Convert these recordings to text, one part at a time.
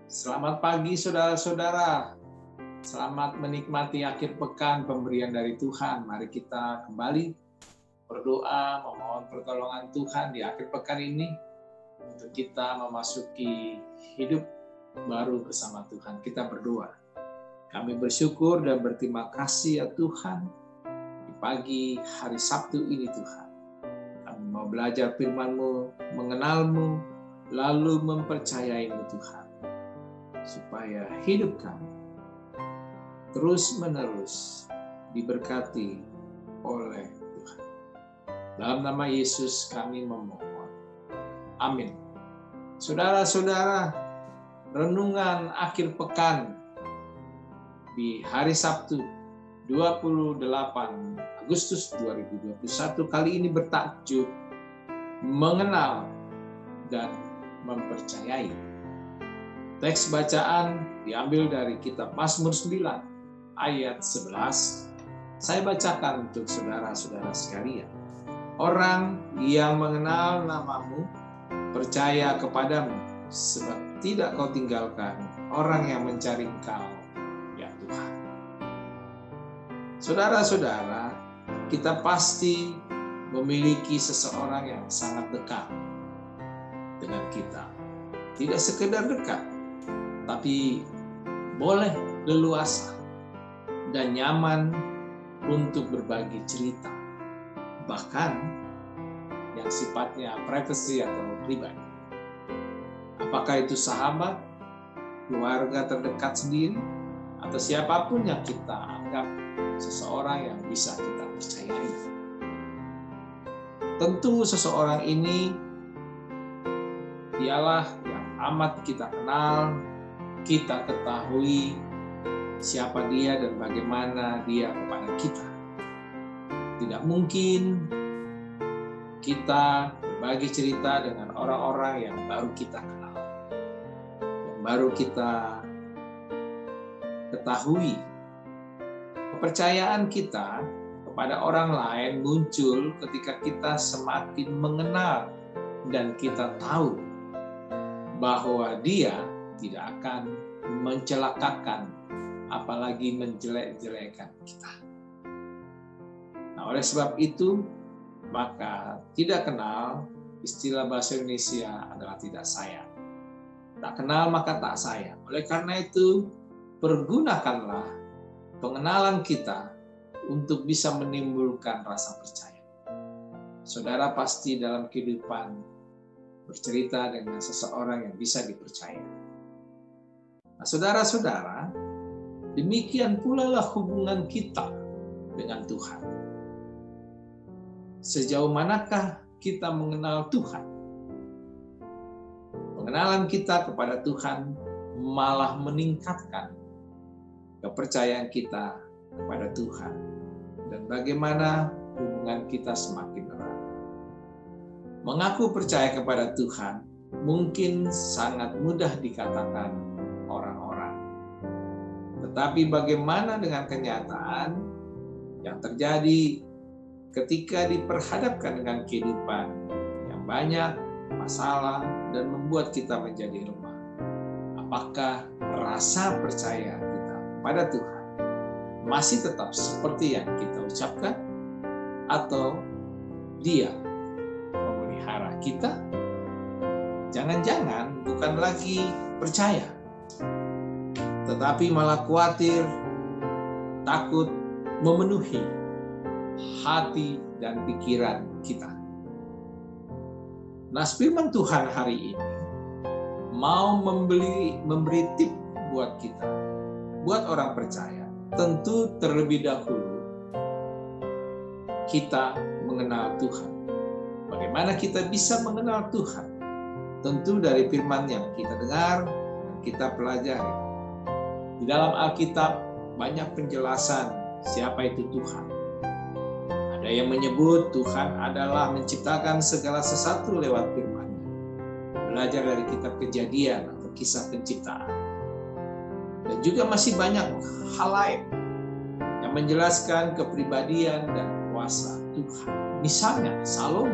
Selamat pagi saudara-saudara. Selamat menikmati akhir pekan pemberian dari Tuhan. Mari kita kembali berdoa, memohon pertolongan Tuhan di akhir pekan ini untuk kita memasuki hidup baru bersama Tuhan. Kita berdoa. Kami bersyukur dan berterima kasih ya Tuhan di pagi hari Sabtu ini Tuhan. Kami mau belajar firman-Mu, mengenal-Mu, lalu mempercayai-Mu Tuhan. Supaya hidup kami terus-menerus diberkati oleh Tuhan. Dalam nama Yesus kami memohon. Amin. Saudara-saudara, renungan akhir pekan di hari Sabtu 28 Agustus 2021 kali ini bertajuk mengenal dan mempercayai. Teks bacaan diambil dari kitab Mazmur 9 ayat 11. Saya bacakan untuk saudara-saudara sekalian. Orang yang mengenal namamu percaya kepadamu, sebab tidak kau tinggalkan orang yang mencari Engkau, ya Tuhan. Saudara-saudara, kita pasti memiliki seseorang yang sangat dekat dengan kita. Tidak sekedar dekat, tapi boleh leluasa dan nyaman untuk berbagi cerita, bahkan yang sifatnya privasi atau pribadi. Apakah itu sahabat, keluarga terdekat sendiri, atau siapapun yang kita anggap seseorang yang bisa kita percayai. Tentu seseorang ini dialah yang amat kita kenal, kita ketahui siapa dia dan bagaimana dia kepada kita. Tidak mungkin kita berbagi cerita dengan orang-orang yang baru kita kenal, yang baru kita ketahui. Kepercayaan kita kepada orang lain muncul ketika kita semakin mengenal dan kita tahu bahwa dia tidak akan mencelakakan, apalagi menjelek-jelekan kita. Nah, oleh sebab itu, maka tidak kenal, istilah bahasa Indonesia adalah tidak sayang. Tak kenal maka tak sayang. Oleh karena itu, pergunakanlah pengenalan kita untuk bisa menimbulkan rasa percaya. Saudara pasti dalam kehidupan bercerita dengan seseorang yang bisa dipercaya. Nah, saudara-saudara, demikian pula lah hubungan kita dengan Tuhan. Sejauh manakah kita mengenal Tuhan? Pengenalan kita kepada Tuhan malah meningkatkan kepercayaan kita kepada Tuhan. Dan bagaimana hubungan kita semakin erat. Mengaku percaya kepada Tuhan mungkin sangat mudah dikatakan orang-orang. Tetapi bagaimana dengan kenyataan yang terjadi ketika diperhadapkan dengan kehidupan yang banyak masalah dan membuat kita menjadi lemah? Apakah rasa percaya kita pada Tuhan masih tetap seperti yang kita ucapkan? Atau Dia memelihara kita? Jangan-jangan bukan lagi percaya, tetapi malah khawatir, takut memenuhi hati dan pikiran kita. Nah, firman Tuhan hari ini mau memberi tip buat kita, buat orang percaya. Tentu terlebih dahulu kita mengenal Tuhan. Bagaimana kita bisa mengenal Tuhan? Tentu dari firman yang kita dengar dan kita pelajari. Di dalam Alkitab banyak penjelasan siapa itu Tuhan. Ada yang menyebut Tuhan adalah menciptakan segala sesuatu lewat firman-Nya. Belajar dari kitab Kejadian atau kisah penciptaan. Dan juga masih banyak hal lain yang menjelaskan kepribadian dan kuasa Tuhan. Misalnya Salomo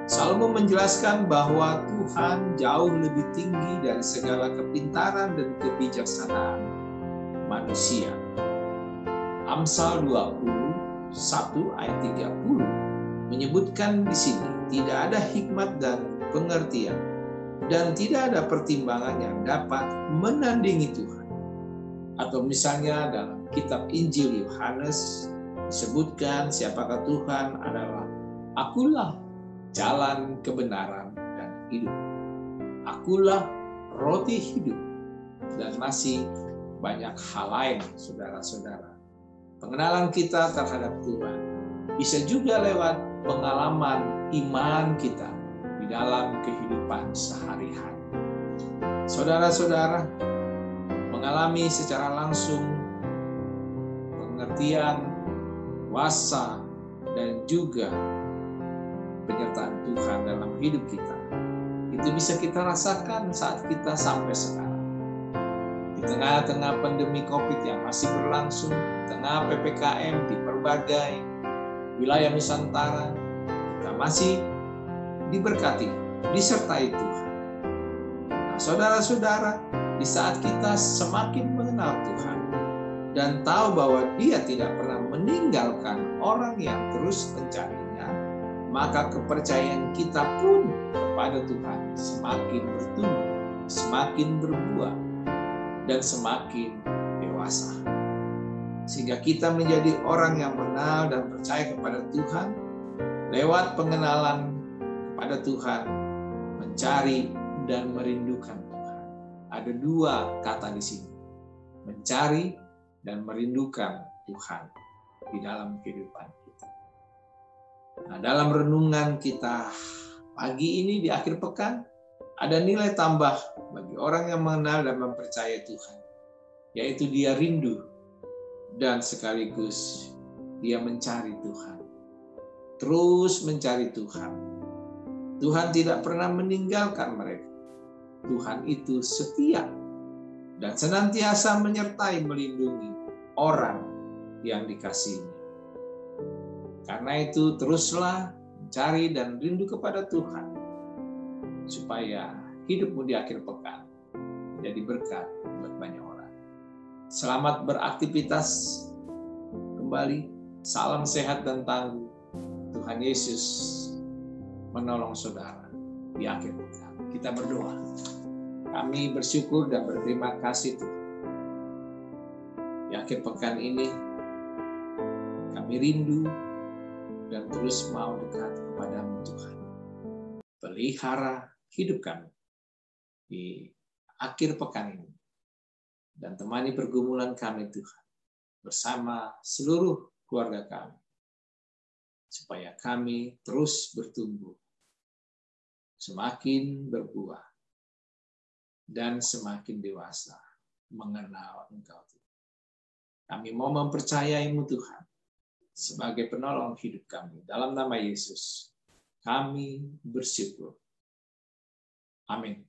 Salomo menjelaskan bahwa Tuhan jauh lebih tinggi dari segala kepintaran dan kebijaksanaan manusia. Amsal 21 ayat 30 menyebutkan di sini, tidak ada hikmat dan pengertian, dan tidak ada pertimbangan yang dapat menandingi Tuhan. Atau misalnya dalam kitab Injil Yohanes disebutkan siapakah Tuhan adalah, akulah jalan kebenaran dan hidup. Akulah roti hidup. Dan masih banyak hal lain, saudara-saudara. Pengenalan kita terhadap Tuhan bisa juga lewat pengalaman iman kita di dalam kehidupan sehari-hari. Saudara-saudara, mengalami secara langsung pengertian, kuasa, dan juga penyertaan Tuhan dalam hidup kita. Itu bisa kita rasakan saat kita sampai sekarang. Di tengah-tengah pandemi COVID yang masih berlangsung, di tengah PPKM di berbagai wilayah Nusantara, kita masih diberkati, disertai Tuhan. Nah, saudara-saudara, di saat kita semakin mengenal Tuhan dan tahu bahwa Dia tidak pernah meninggalkan orang yang terus mencarinya, maka kepercayaan kita pun kepada Tuhan semakin bertumbuh, semakin berbuah, dan semakin dewasa. Sehingga kita menjadi orang yang mengenal dan percaya kepada Tuhan lewat pengenalan kepada Tuhan, mencari dan merindukan Tuhan. Ada dua kata di sini, mencari dan merindukan Tuhan di dalam kehidupan kita. Nah, dalam renungan kita pagi ini di akhir pekan, ada nilai tambah bagi orang yang mengenal dan mempercayai Tuhan, yaitu dia rindu dan sekaligus dia mencari Tuhan. Terus mencari Tuhan. Tuhan tidak pernah meninggalkan mereka. Tuhan itu setia dan senantiasa menyertai melindungi orang yang dikasihinya. Karena itu teruslah mencari dan rindu kepada Tuhan, supaya hidupmu di akhir pekan menjadi berkat buat banyak orang. Selamat beraktivitas kembali. Salam sehat dan tangguh. Tuhan Yesus menolong saudara di akhir pekan. Kita berdoa. Kami bersyukur dan berterima kasih Tuhan. Di akhir pekan ini kami rindu dan terus mau dekat kepadamu Tuhan. Pelihara hidup kami di akhir pekan ini. Dan temani pergumulan kami Tuhan. Bersama seluruh keluarga kami. Supaya kami terus bertumbuh. Semakin berbuah. Dan semakin dewasa mengenal Engkau Tuhan. Kami mau mempercayai-Mu Tuhan. Sebagai penolong hidup kami. Dalam nama Yesus, kami bersyukur. Amin.